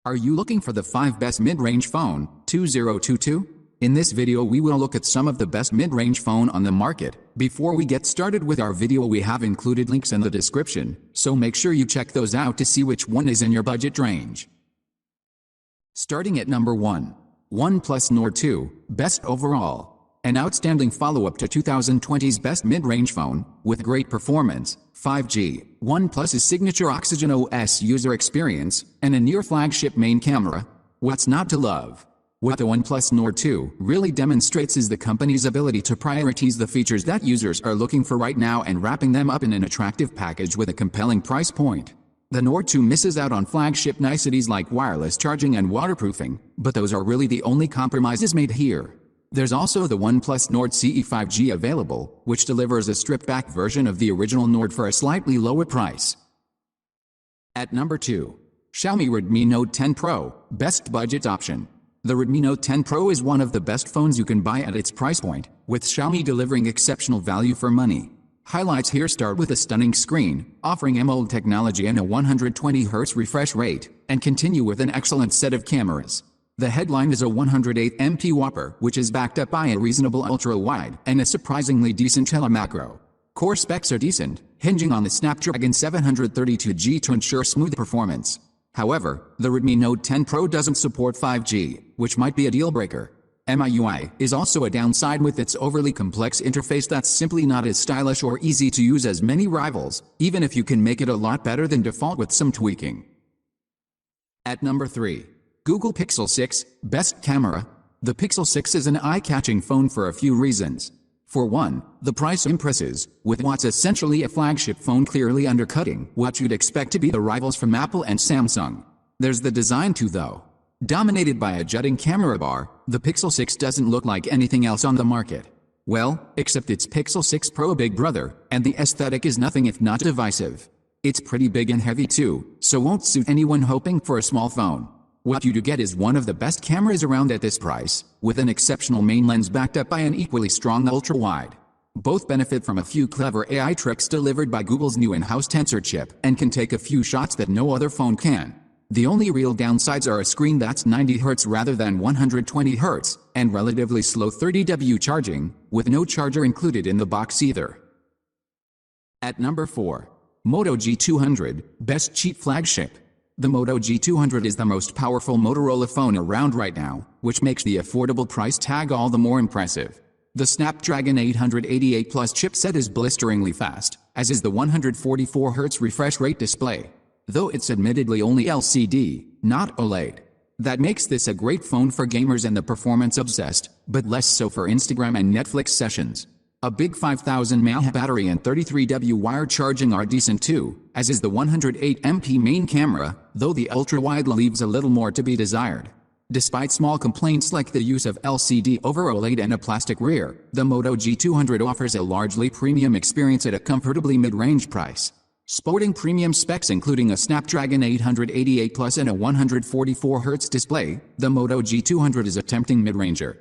Are you looking for the 5 best mid-range phone, 2022? In this video we will look at some of the best mid-range phone on the market. Before we get started with our video, we have included links in the description, so make sure you check those out to see which one is in your budget range. Starting at number 1. OnePlus Nord 2, Best Overall. An outstanding follow-up to 2020's best mid-range phone, with great performance, 5G, OnePlus's signature Oxygen OS user experience, and a near-flagship main camera. What's not to love? What the OnePlus Nord 2 really demonstrates is the company's ability to prioritize the features that users are looking for right now and wrapping them up in an attractive package with a compelling price point. The Nord 2 misses out on flagship niceties like wireless charging and waterproofing, but those are really the only compromises made here. There's also the OnePlus Nord CE 5G available, which delivers a stripped-back version of the original Nord for a slightly lower price. At number 2. Xiaomi Redmi Note 10 Pro, Best Budget Option. The Redmi Note 10 Pro is one of the best phones you can buy at its price point, with Xiaomi delivering exceptional value for money. Highlights here start with a stunning screen, offering AMOLED technology and a 120Hz refresh rate, and continue with an excellent set of cameras. The headline is a 108MP Whopper, which is backed up by a reasonable ultra-wide and a surprisingly decent telemacro. Core specs are decent, hinging on the Snapdragon 732G to ensure smooth performance. However, the Redmi Note 10 Pro doesn't support 5G, which might be a deal-breaker. MIUI is also a downside with its overly complex interface that's simply not as stylish or easy to use as many rivals, even if you can make it a lot better than default with some tweaking. At number 3. Google Pixel 6, Best Camera. The Pixel 6 is an eye-catching phone for a few reasons. For one, the price impresses, with what's essentially a flagship phone clearly undercutting what you'd expect to be the rivals from Apple and Samsung. There's the design too though. Dominated by a jutting camera bar, the Pixel 6 doesn't look like anything else on the market. Well, except its Pixel 6 Pro big brother, and the aesthetic is nothing if not divisive. It's pretty big and heavy too, so won't suit anyone hoping for a small phone. What you do get is one of the best cameras around at this price, with an exceptional main lens backed up by an equally strong ultra-wide. Both benefit from a few clever AI tricks delivered by Google's new in-house Tensor chip, and can take a few shots that no other phone can. The only real downsides are a screen that's 90Hz rather than 120Hz, and relatively slow 30W charging, with no charger included in the box either. At number 4. Moto G200, Best Cheap Flagship. The Moto G200 is the most powerful Motorola phone around right now, which makes the affordable price tag all the more impressive. The Snapdragon 888 Plus chipset is blisteringly fast, as is the 144Hz refresh rate display. Though it's admittedly only LCD, not OLED. That makes this a great phone for gamers and the performance obsessed, but less so for Instagram and Netflix sessions. A big 5000 mAh battery and 33W wired charging are decent too, as is the 108MP main camera, though the ultra-wide leaves a little more to be desired. Despite small complaints like the use of LCD over OLED and a plastic rear, the Moto G200 offers a largely premium experience at a comfortably mid-range price. Sporting premium specs including a Snapdragon 888 Plus and a 144Hz display, the Moto G200 is a tempting mid-ranger.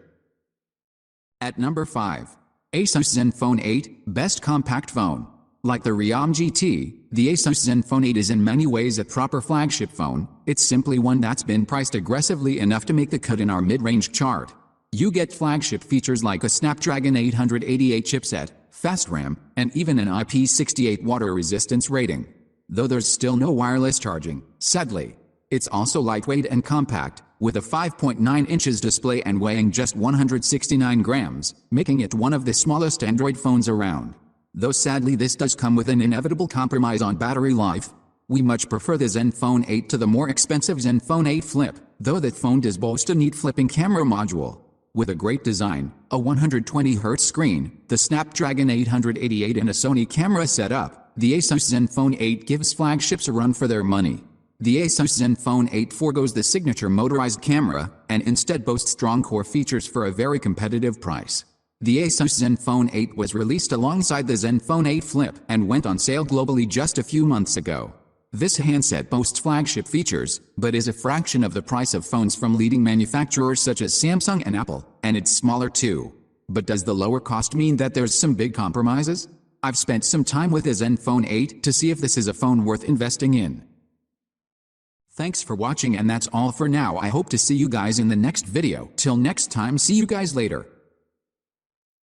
At number 5. ASUS ZenFone 8, Best Compact Phone. Like the Realme GT, the ASUS ZenFone 8 is in many ways a proper flagship phone. It's simply one that's been priced aggressively enough to make the cut in our mid-range chart. You get flagship features like a Snapdragon 888 chipset, fast RAM, and even an IP68 water resistance rating. Though there's still no wireless charging, sadly. It's also lightweight and compact, with a 5.9 inches display and weighing just 169 grams, making it one of the smallest Android phones around. Though sadly this does come with an inevitable compromise on battery life. We much prefer the ZenFone 8 to the more expensive ZenFone 8 Flip, though that phone does boast a neat flipping camera module. With a great design, a 120Hz screen, the Snapdragon 888 and a Sony camera setup, the ASUS ZenFone 8 gives flagships a run for their money. The ASUS ZenFone 8 forgoes the signature motorized camera, and instead boasts strong core features for a very competitive price. The ASUS ZenFone 8 was released alongside the ZenFone 8 Flip and went on sale globally just a few months ago. This handset boasts flagship features, but is a fraction of the price of phones from leading manufacturers such as Samsung and Apple, and it's smaller too. But does the lower cost mean that there's some big compromises? I've spent some time with the ZenFone 8 to see if this is a phone worth investing in. Thanks for watching, and that's all for now. I hope to see you guys in the next video. Till next time, see you guys later.